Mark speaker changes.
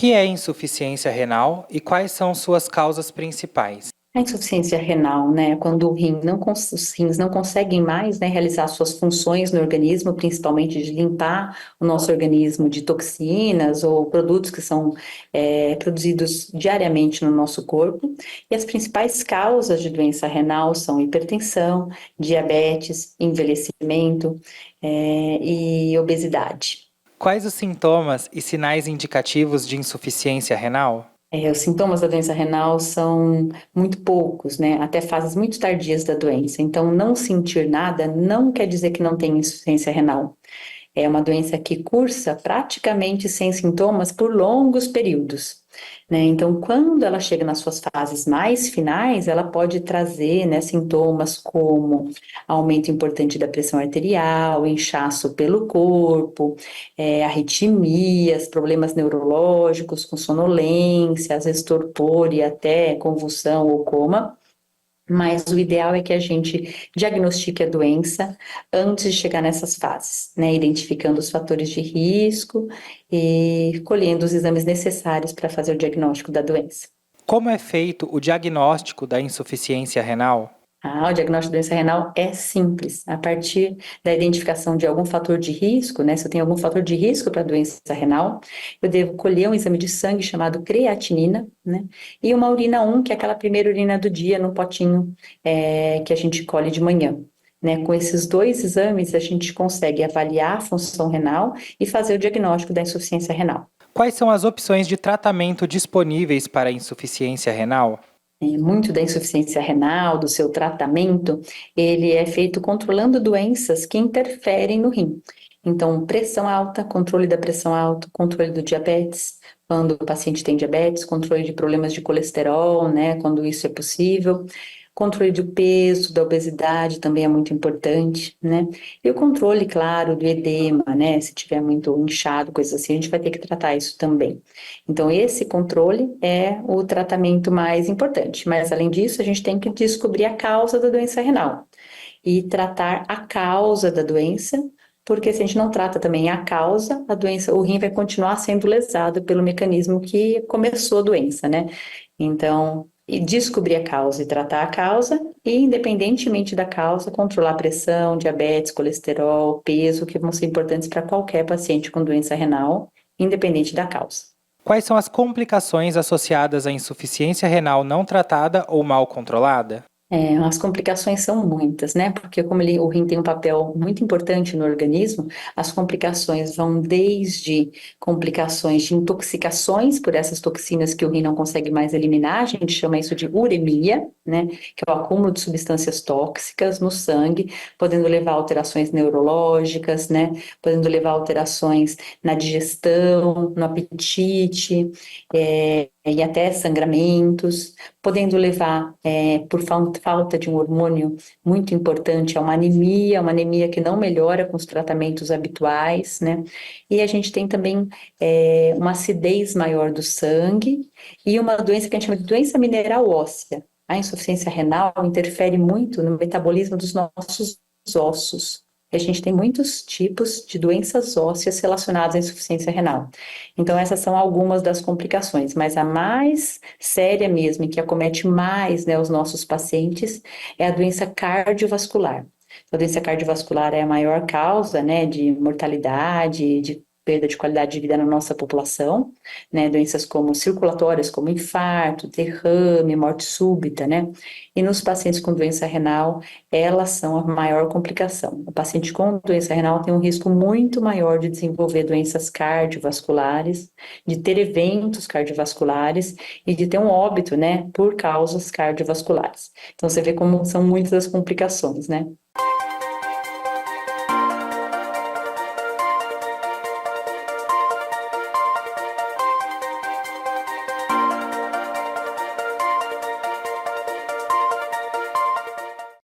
Speaker 1: que é insuficiência renal e quais são suas causas principais?
Speaker 2: A insuficiência renal, né, quando os rins não conseguem mais, né, realizar suas funções no organismo, principalmente de limpar o nosso organismo de toxinas ou produtos que são produzidos diariamente no nosso corpo. E as principais causas de doença renal são hipertensão, diabetes, envelhecimento, e obesidade.
Speaker 1: Quais os sintomas e sinais indicativos de insuficiência renal?
Speaker 2: Os sintomas da doença renal são muito poucos, né? Até fases muito tardias da doença. Então, não sentir nada não quer dizer que não tem insuficiência renal. É uma doença que cursa praticamente sem sintomas por longos períodos, né? Então, quando ela chega nas suas fases mais finais, ela pode trazer, né, sintomas como aumento importante da pressão arterial, inchaço pelo corpo, arritmias, problemas neurológicos, com sonolência, às vezes torpor e até convulsão ou coma. Mas o ideal é que a gente diagnostique a doença antes de chegar nessas fases, né? Identificando os fatores de risco e colhendo os exames necessários para fazer o diagnóstico da doença.
Speaker 1: Como é feito o diagnóstico da insuficiência renal?
Speaker 2: O diagnóstico da doença renal é simples, a partir da identificação de algum fator de risco, né? Se eu tenho algum fator de risco para a doença renal, eu devo colher um exame de sangue chamado creatinina, né? E uma urina 1, que é aquela primeira urina do dia no potinho que a gente colhe de manhã. Né? Com esses dois exames, a gente consegue avaliar a função renal e fazer o diagnóstico da insuficiência renal.
Speaker 1: Quais são as opções de tratamento disponíveis para a insuficiência renal?
Speaker 2: Muito da insuficiência renal, do seu tratamento, ele é feito controlando doenças que interferem no rim. Então, pressão alta, controle da pressão alta, controle do diabetes, quando o paciente tem diabetes, controle de problemas de colesterol, né, quando isso é possível. Controle do peso, da obesidade também é muito importante, né? E o controle, claro, do edema, né? Se tiver muito inchado, coisas assim, a gente vai ter que tratar isso também. Então, esse controle é o tratamento mais importante. Mas, além disso, a gente tem que descobrir a causa da doença renal e tratar a causa da doença, porque se a gente não trata também a causa, a doença, o rim vai continuar sendo lesado pelo mecanismo que começou a doença, né? Então, e descobrir a causa e tratar a causa, e independentemente da causa, controlar a pressão, diabetes, colesterol, peso, que vão ser importantes para qualquer paciente com doença renal, independente da causa.
Speaker 1: Quais são as complicações associadas à insuficiência renal não tratada ou mal controlada?
Speaker 2: As complicações são muitas, né? Porque como o rim tem um papel muito importante no organismo, as complicações vão desde complicações de intoxicações por essas toxinas que o rim não consegue mais eliminar, a gente chama isso de uremia, né? Que é o acúmulo de substâncias tóxicas no sangue, podendo levar a alterações neurológicas, né? Podendo levar a alterações na digestão, no apetite, e até sangramentos, podendo levar, por falta de um hormônio muito importante, a uma anemia que não melhora com os tratamentos habituais, né? E a gente tem também uma acidez maior do sangue e uma doença que a gente chama de doença mineral óssea. A insuficiência renal interfere muito no metabolismo dos nossos ossos. A gente tem muitos tipos de doenças ósseas relacionadas à insuficiência renal. Então, essas são algumas das complicações, mas a mais séria mesmo, e que acomete mais, né, os nossos pacientes, é a doença cardiovascular. A doença cardiovascular é a maior causa, né, de mortalidade, de perda de qualidade de vida na nossa população, né, doenças como circulatórias, como infarto, derrame, morte súbita, né, e nos pacientes com doença renal, elas são a maior complicação. O paciente com doença renal tem um risco muito maior de desenvolver doenças cardiovasculares, de ter eventos cardiovasculares e de ter um óbito, né, por causas cardiovasculares. Então, você vê como são muitas as complicações, né?